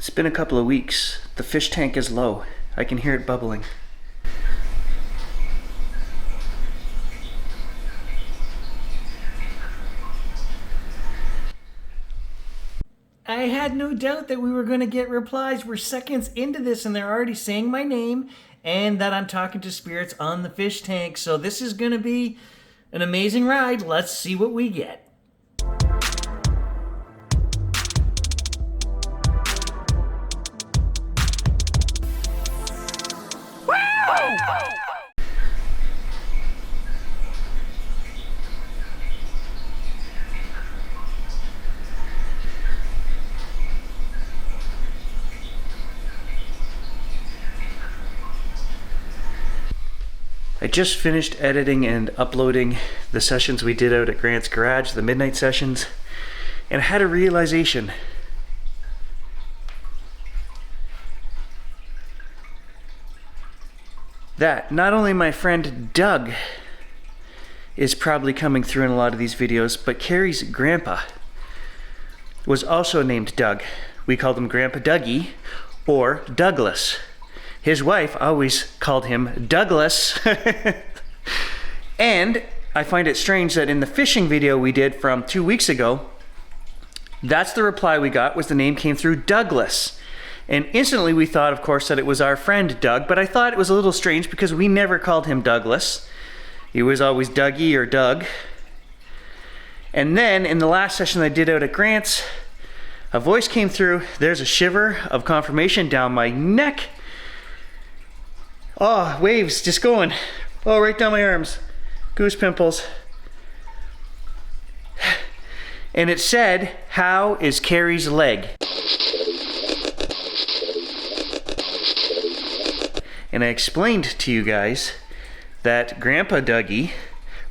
It's been a couple of weeks. The fish tank is low. I can hear it bubbling. I had no doubt that we were going to get replies. We're seconds into this and they're already saying my name and that I'm talking to spirits on the fish tank. So this is going to be an amazing ride. Let's see what we get. I just finished editing and uploading the sessions we did out at Grant's garage, the midnight sessions, and I had a realization. That not only my friend Doug is probably coming through in a lot of these videos, but Carrie's grandpa was also named Doug. We called him Grandpa Dougie or Douglas. His wife always called him Douglas. And I find it strange that in the fishing video we did from 2 weeks ago, that's the reply we got, was the name came through Douglas. And instantly we thought, of course, that it was our friend Doug, but I thought it was a little strange because we never called him Douglas. He was always Dougie or Doug. And then in the last session I did out at Grant's, a voice came through. There's a shiver of confirmation down my neck. Oh, waves just going. Oh, right down my arms. Goose pimples. And it said, "How is Carrie's leg?" And I explained to you guys that Grandpa Dougie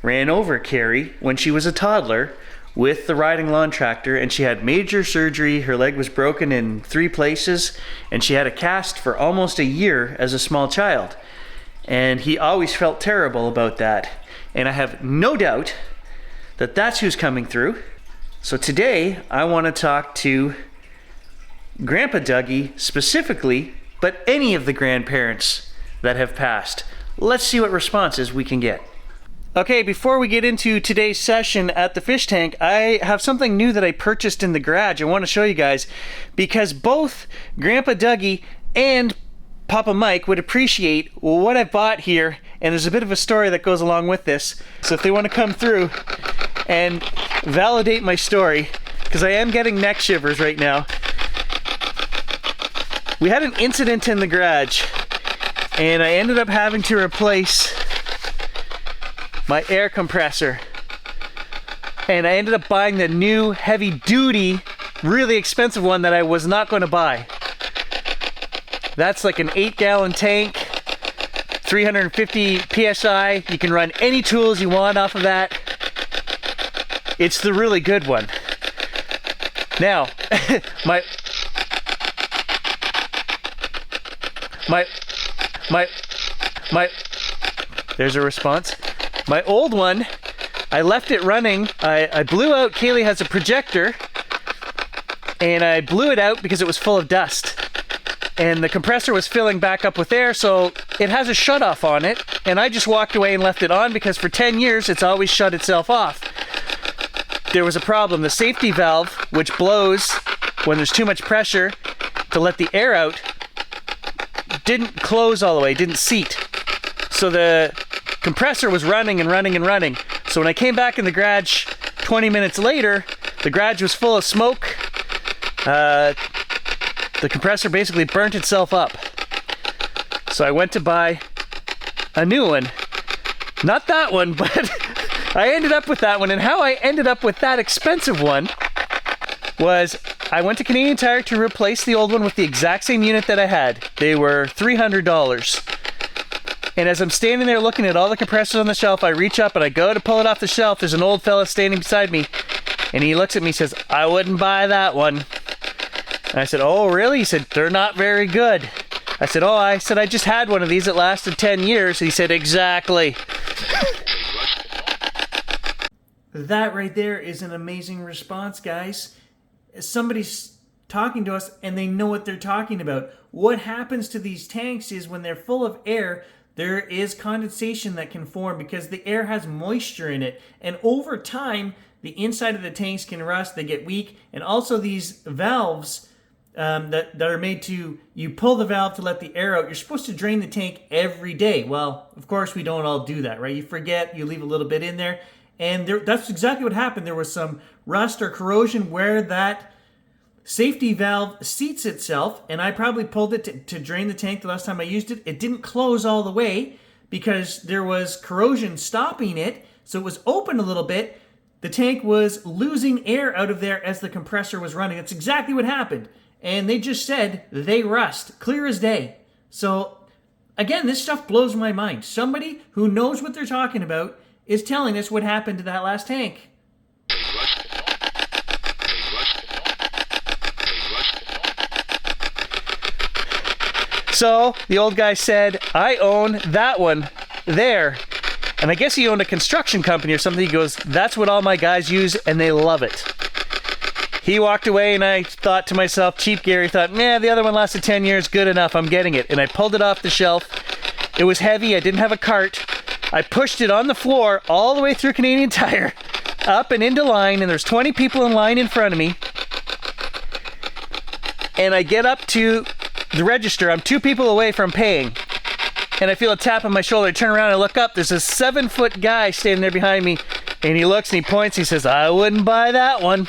ran over Carrie when she was a toddler with the riding lawn tractor, and she had major surgery. Her leg was broken in 3 places, and she had a cast for almost a year as a small child. And he always felt terrible about that. And I have no doubt that that's who's coming through. So today, I want to talk to Grandpa Dougie specifically, but any of the grandparents that have passed. Let's see what responses we can get. Okay, before we get into today's session at the fish tank, I have something new that I purchased in the garage. I want to show you guys because both Grandpa Dougie and Papa Mike would appreciate what I bought here, and there's a bit of a story that goes along with this. So if they want to come through and validate my story, because I am getting neck shivers right now. We had an incident in the garage, and I ended up having to replace my air compressor, and I ended up buying the new heavy duty, really expensive one that I was not going to buy. That's like an 8-gallon tank, 350 PSI. You can run any tools you want off of that. It's the really good one. Now, there's a response. My old one, I left it running. I blew out, Kaylee has a projector, and I blew it out because it was full of dust. And the compressor was filling back up with air, so it has a shutoff on it, and I just walked away and left it on because for 10 years it's always shut itself off. There was a problem. The safety valve, which blows when there's too much pressure to let the air out, didn't close all the way, didn't seat. So the compressor was running and running and running. So when I came back in the garage 20 minutes later, the garage was full of smoke. The compressor basically burnt itself up. So I went to buy a new one. Not that one, but I ended up with that one. And how I ended up with that expensive one was I went to Canadian Tire to replace the old one with the exact same unit that I had. They were $300. And as I'm standing there looking at all the compressors on the shelf, I reach up and I go to pull it off the shelf. There's an old fella standing beside me, and he looks at me and says, "I wouldn't buy that one." And I said, "Oh, really?" He said, "They're not very good." I said, I just had one of these that lasted 10 years. He said, "Exactly." That right there is an amazing response, guys. Somebody's talking to us and they know what they're talking about. What happens to these tanks is when they're full of air, there is condensation that can form because the air has moisture in it. And over time, the inside of the tanks can rust, they get weak. And also these valves that are made to, you pull the valve to let the air out. You're supposed to drain the tank every day. Well, of course, we don't all do that, right? You forget, you leave a little bit in there. And that's exactly what happened. There was some rust or corrosion where that safety valve seats itself, and I probably pulled it to drain the tank the last time I used it. It didn't close all the way because there was corrosion stopping it, so it was open a little bit. The tank was losing air out of there as the compressor was running. That's exactly what happened. And they just said they rust, clear as day. So, again, this stuff blows my mind. Somebody who knows what they're talking about is telling us what happened to that last tank. So the old guy said, I own that one there. And I guess he owned a construction company or something. He goes, that's what all my guys use and they love it. He walked away and I thought to myself, cheap Gary thought, nah, the other one lasted 10 years, good enough, I'm getting it. And I pulled it off the shelf. It was heavy, I didn't have a cart. I pushed it on the floor all the way through Canadian Tire, up and into line, and there's 20 people in line in front of me. And I get up to the register, I'm 2 people away from paying. And I feel a tap on my shoulder, I turn around and I look up, there's a 7-foot guy standing there behind me. And he looks and he points, he says, I wouldn't buy that one.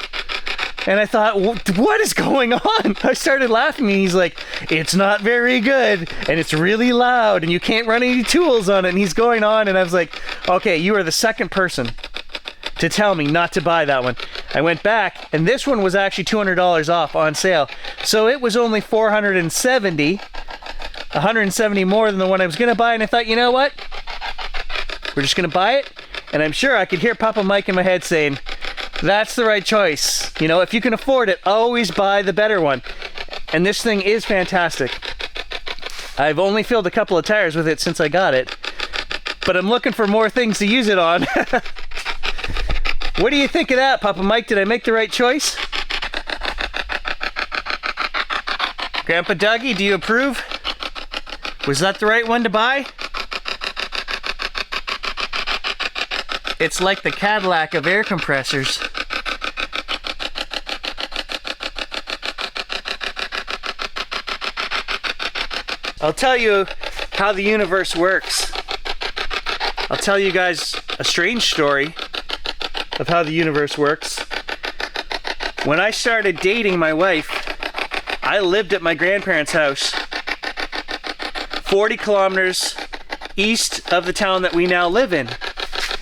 And I thought, what is going on? I started laughing and he's like, it's not very good and it's really loud and you can't run any tools on it. And he's going on and I was like, okay, you are the second person to tell me not to buy that one. I went back and this one was actually $200 off on sale. So it was only $470, $170 more than the one I was gonna buy. And I thought, you know what? We're just gonna buy it. And I'm sure I could hear Papa Mike in my head saying, that's the right choice. You know, if you can afford it, always buy the better one. And this thing is fantastic. I've only filled a couple of tires with it since I got it, but I'm looking for more things to use it on. What do you think of that, Papa Mike? Did I make the right choice? Grandpa Dougie, do you approve? Was that the right one to buy? It's like the Cadillac of air compressors. I'll tell you how the universe works. I'll tell you guys a strange story of how the universe works. When I started dating my wife, I lived at my grandparents' house, 40 kilometers east of the town that we now live in.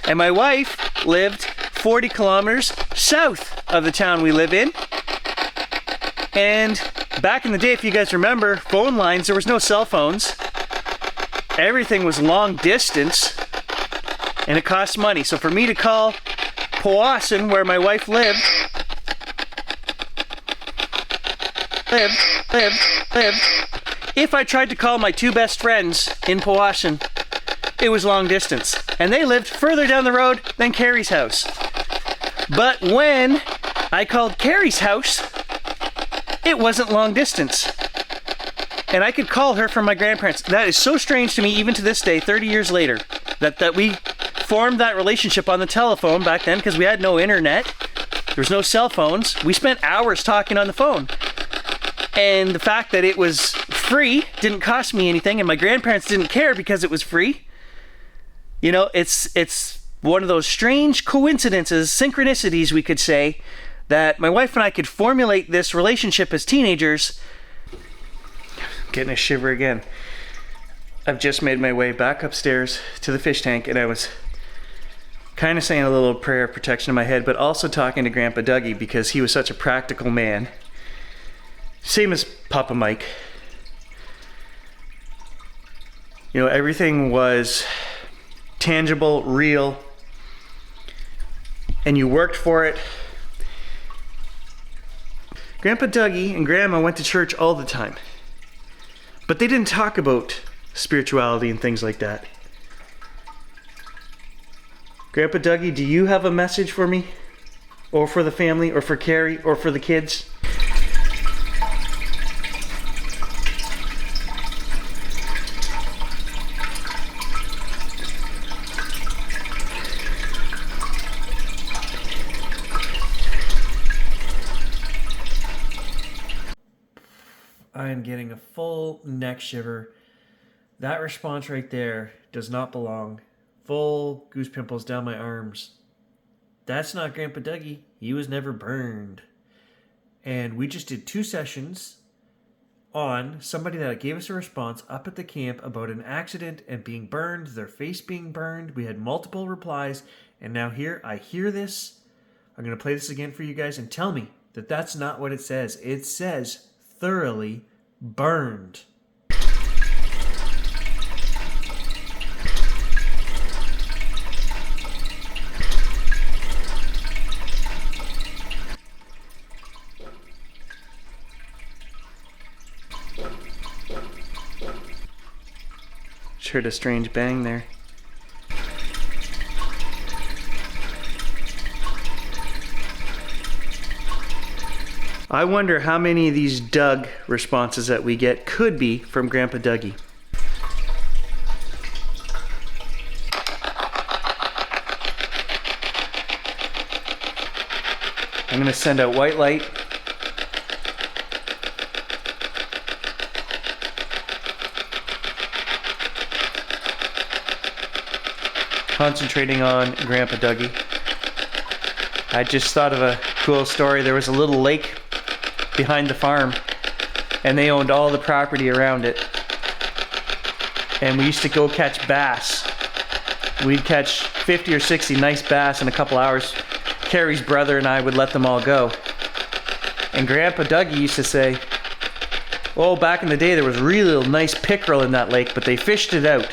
And my wife lived 40 kilometers south of the town we live in. And back in the day, if you guys remember, phone lines, there was no cell phones. Everything was long distance, and it cost money. So for me to call Powassan, where my wife lived, if I tried to call my 2 best friends in Powassan, it was long distance. And they lived further down the road than Carrie's house. But when I called Carrie's house, it wasn't long distance. And I could call her from my grandparents. That is so strange to me, even to this day, 30 years later, that we formed that relationship on the telephone back then, because we had no internet. There was no cell phones. We spent hours talking on the phone. And the fact that it was free, didn't cost me anything, and my grandparents didn't care because it was free. You know, it's one of those strange coincidences, synchronicities we could say, that my wife and I could formulate this relationship as teenagers. I'm getting a shiver again. I've just made my way back upstairs to the fish tank and I was kind of saying a little prayer of protection in my head, but also talking to Grandpa Dougie because he was such a practical man. Same as Papa Mike. You know, everything was tangible, real, and you worked for it. Grandpa Dougie and Grandma went to church all the time, but they didn't talk about spirituality and things like that. Grandpa Dougie, do you have a message for me? Or for the family, or for Carrie, or for the kids? I am getting a full neck shiver. That response right there does not belong. Full goose pimples down my arms. That's not Grandpa Dougie. He was never burned. And we just did 2 sessions on somebody that gave us a response up at the camp about an accident and being burned, their face being burned. We had multiple replies. And now here, I hear this. I'm going to play this again for you guys and tell me that that's not what it says. It says thoroughly burned. Just heard a strange bang there. I wonder how many of these Doug responses that we get could be from Grandpa Dougie. I'm going to send out white light. Concentrating on Grandpa Dougie. I just thought of a cool story. There was a little lake behind the farm, and they owned all the property around it. And we used to go catch bass. We'd catch 50 or 60 nice bass in a couple hours. Carrie's brother and I would let them all go. And Grandpa Dougie used to say, oh, back in the day there was really nice pickerel in that lake, but they fished it out.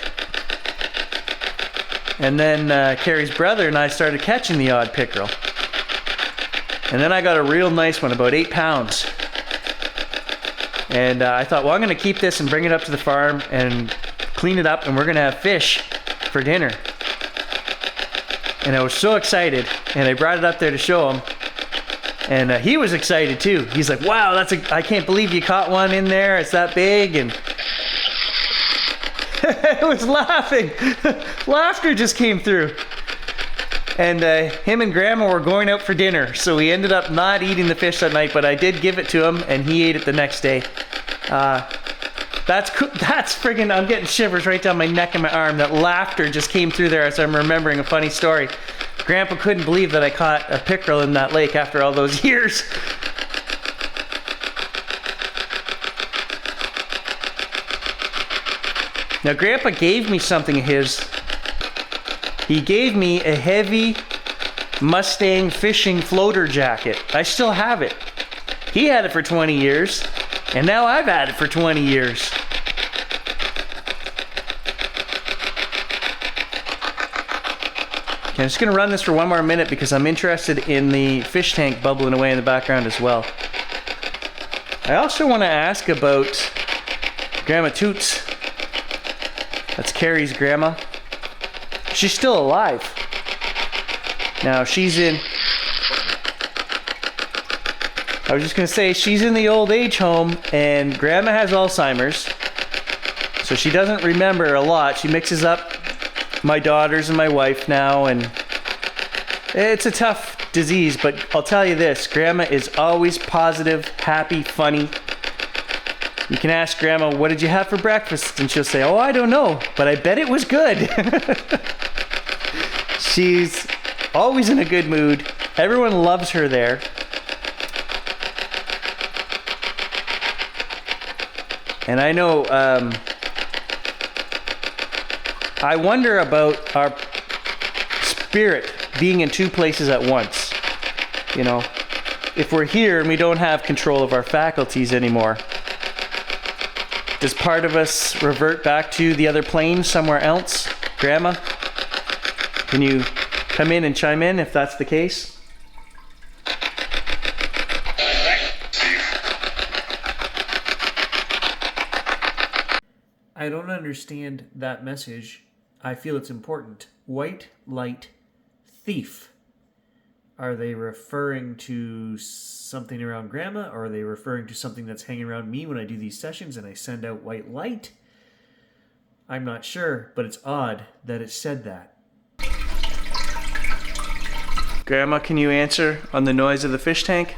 And then Carrie's brother and I started catching the odd pickerel. And then I got a real nice one, about 8 pounds. And I thought, well, I'm going to keep this and bring it up to the farm and clean it up, and we're going to have fish for dinner. And I was so excited, and I brought it up there to show him. And he was excited too. He's like, wow, I can't believe you caught one in there. It's that big. And I was laughing. Laughter just came through. And him and Grandma were going out for dinner, so we ended up not eating the fish that night, but I did give it to him, and he ate it the next day. That's cool. That's friggin', I'm getting shivers right down my neck and my arm. That laughter just came through there as I'm remembering a funny story. Grandpa couldn't believe that I caught a pickerel in that lake after all those years. Now, Grandpa gave me something of his. He gave me a heavy Mustang fishing floater jacket. I still have it. He had it for 20 years, and now I've had it for 20 years. Okay, I'm just going to run this for one more minute because I'm interested in the fish tank bubbling away in the background as well. I also want to ask about Grandma Toots. That's Carrie's grandma. She's still alive. Now she's in, I was just going to say, she's in the old age home, and Grandma has Alzheimer's, so she doesn't remember a lot. She mixes up my daughters and my wife now, and it's a tough disease, but I'll tell you this, Grandma is always positive, happy, funny. You can ask Grandma, what did you have for breakfast? And she'll say, oh, I don't know, but I bet it was good. She's always in a good mood. Everyone loves her there. And I know, I wonder about our spirit being in 2 places at once. You know, if we're here and we don't have control of our faculties anymore, does part of us revert back to the other plane somewhere else? Grandma, can you come in and chime in if that's the case? I don't understand that message. I feel it's important. White light thief. Are they referring to something around Grandma, or are they referring to something that's hanging around me when I do these sessions and I send out white light? I'm not sure, but it's odd that it said that. Grandma, can you answer on the noise of the fish tank?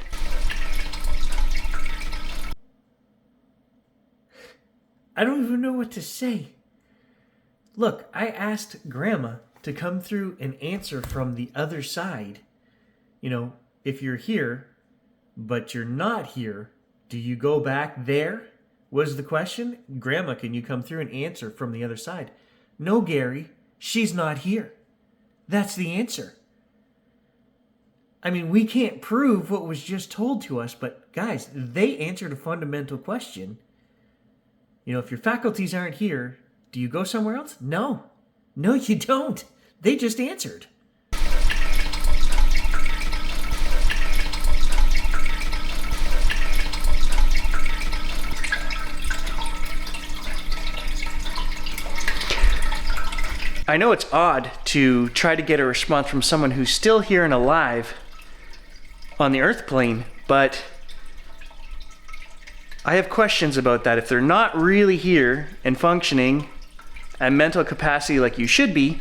I don't even know what to say. Look, I asked Grandma to come through and answer from the other side. You know, if you're here, but you're not here, do you go back there? Was the question. Grandma, can you come through and answer from the other side? No, Gary, she's not here. That's the answer. I mean, we can't prove what was just told to us, but guys, they answered a fundamental question. You know, if your faculties aren't here, do you go somewhere else? No. No, you don't. They just answered. I know it's odd to try to get a response from someone who's still here and alive on the earth plane, but I have questions about that. If they're not really here and functioning at mental capacity like you should be,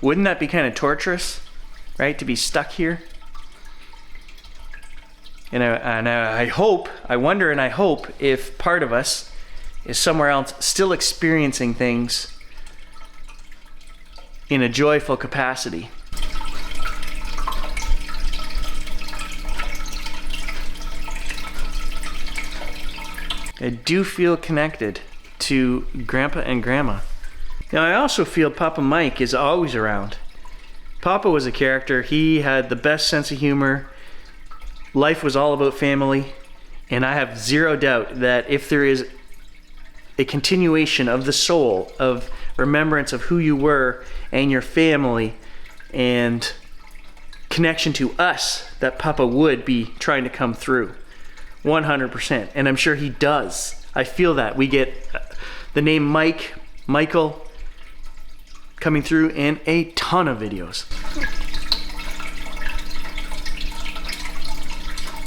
wouldn't that be kind of torturous, right? To be stuck here? And I hope, I wonder and I hope if part of us is somewhere else still experiencing things in a joyful capacity. I do feel connected to Grandpa and Grandma. Now I also feel Papa Mike is always around. Papa was a character. He had the best sense of humor. Life was all about family. And I have zero doubt that if there is a continuation of the soul, of remembrance of who you were and your family and connection to us, that Papa would be trying to come through 100%. And I'm sure he does. I feel that. We get the name Michael coming through in a ton of videos.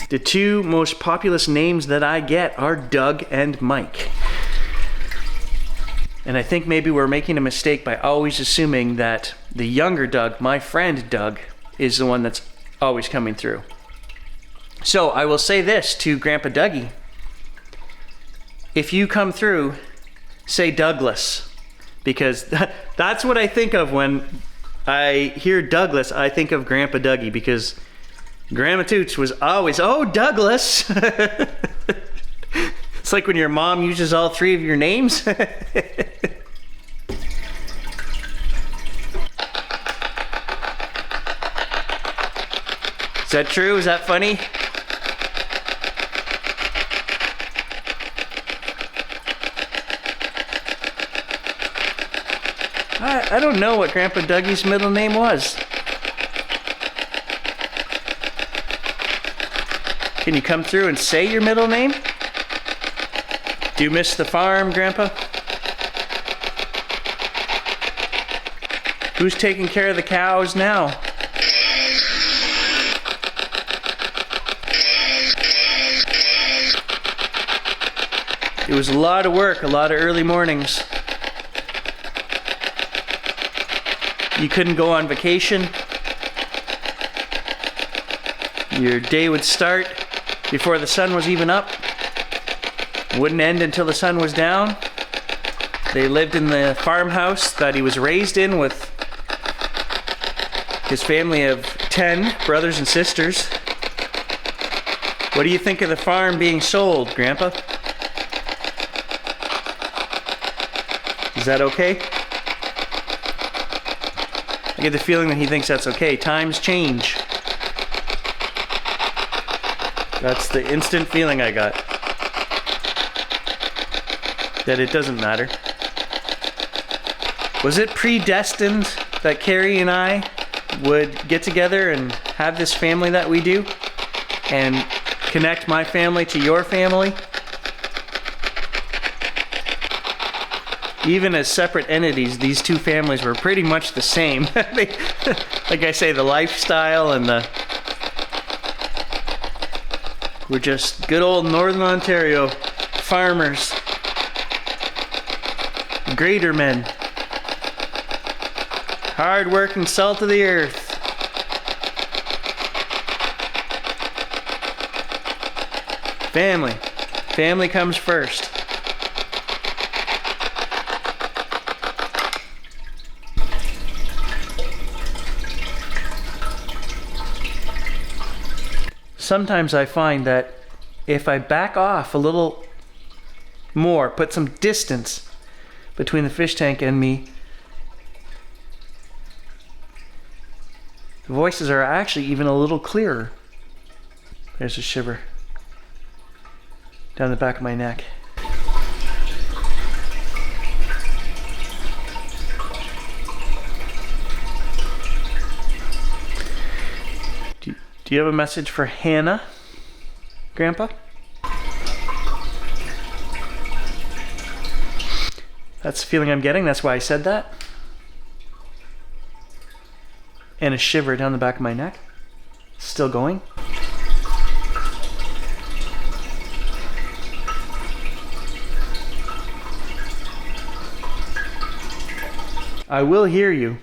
The two most populous names that I get are Doug and Mike. And I think maybe we're making a mistake by always assuming that the younger Doug, my friend Doug, is the one that's always coming through. So I will say this to Grandpa Dougie. If you come through, say Douglas, because that's what I think of when I hear Douglas. I think of Grandpa Dougie because Grandma Toots was always, oh, Douglas. It's like when your mom uses all three of your names. Is that true? Is that funny? I don't know what Grandpa Dougie's middle name was. Can you come through and say your middle name? Do you miss the farm, Grandpa? Who's taking care of the cows now? It was a lot of work, a lot of early mornings. You couldn't go on vacation. Your day would start before the sun was even up. Wouldn't end until the sun was down. They lived in the farmhouse that he was raised in with his family of 10 brothers and sisters. What do you think of the farm being sold, Grandpa? Is that okay? I get the feeling that he thinks that's okay. Times change. That's the instant feeling I got. That it doesn't matter. Was it predestined that Carrie and I would get together and have this family that we do? And connect my family to your family? Even as separate entities, these two families were pretty much the same. Like I say, the lifestyle and the... We're just good old Northern Ontario farmers. Greater men. Hard working salt of the earth. Family. Family comes first. Sometimes I find that if I back off a little more, put some distance between the fish tank and me, the voices are actually even a little clearer. There's a shiver down the back of my neck. Do you have a message for Hannah, Grandpa? That's the feeling I'm getting. That's why I said that. And a shiver down the back of my neck. Still going. I will hear you.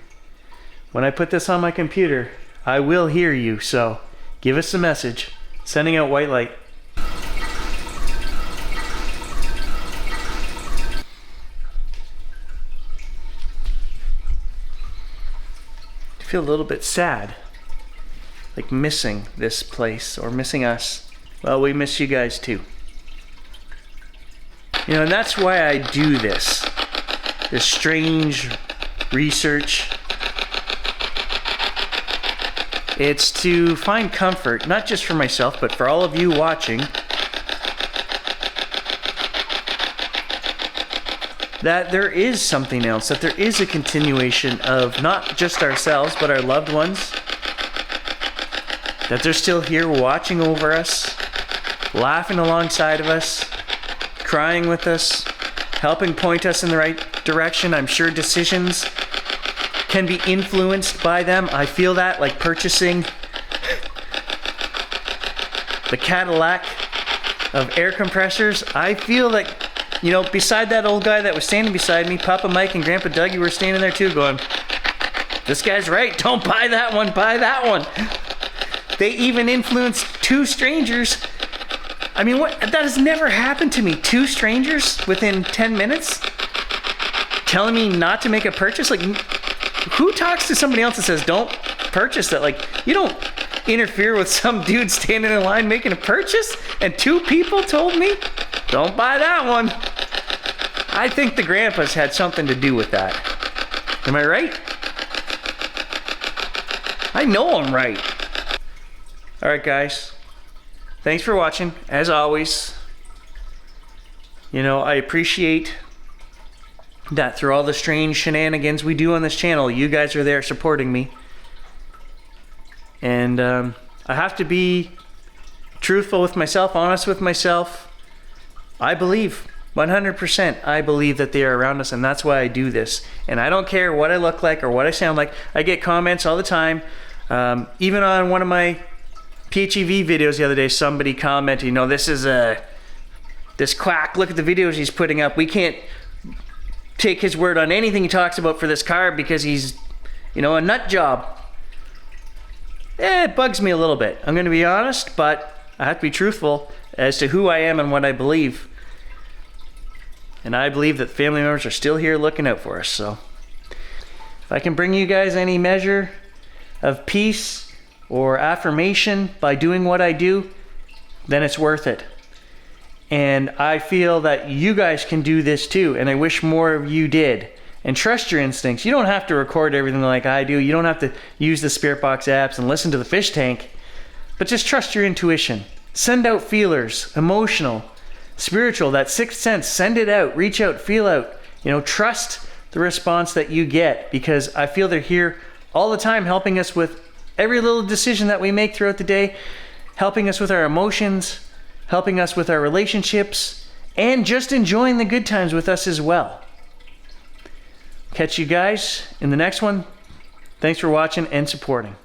When I put this on my computer, I will hear you, so give us a message. Sending out white light. I feel a little bit sad. Like missing this place or missing us. Well, we miss you guys too. You know, and that's why I do this. This strange research. It's to find comfort, not just for myself, but for all of you watching, that there is something else, that there is a continuation of not just ourselves, but our loved ones, that they're still here watching over us, laughing alongside of us, crying with us, helping point us in the right direction. I'm sure decisions can be influenced by them. I feel that, like purchasing the Cadillac of air compressors. I feel like, you know, beside that old guy that was standing beside me, Papa Mike and Grandpa Dougie were standing there too going, this guy's right, don't buy that one, buy that one. They even influenced two strangers. I mean, what? That has never happened to me. Two strangers within 10 minutes telling me not to make a purchase? Like, who talks to somebody else and says, don't purchase that? Like, you don't interfere with some dude standing in line making a purchase, and two people told me, don't buy that one. I think the grandpas had something to do with that. Am I right? I know I'm right. All right, guys. Thanks for watching. As always, you know, I appreciate that through all the strange shenanigans we do on this channel, you guys are there supporting me. And I have to be truthful with myself, honest with myself. I believe, 100%, I believe that they are around us, and that's why I do this. And I don't care what I look like or what I sound like. I get comments all the time. Even on one of my PHEV videos the other day, somebody commented, you know, this quack, look at the videos he's putting up. We can't take his word on anything he talks about for this car because he's, you know, a nut job. It bugs me a little bit. I'm going to be honest, but I have to be truthful as to who I am and what I believe. And I believe that family members are still here looking out for us. So if I can bring you guys any measure of peace or affirmation by doing what I do, then it's worth it. And I feel that you guys can do this too, and I wish more of you did. And trust your instincts. You don't have to record everything like I do. You don't have to use the Spirit Box apps and listen to the fish tank, but just trust your intuition. Send out feelers, emotional, spiritual, that sixth sense. Send it out, reach out, feel out. You know, trust the response that you get, because I feel they're here all the time helping us with every little decision that we make throughout the day, helping us with our emotions, helping us with our relationships, and just enjoying the good times with us as well. Catch you guys in the next one. Thanks for watching and supporting.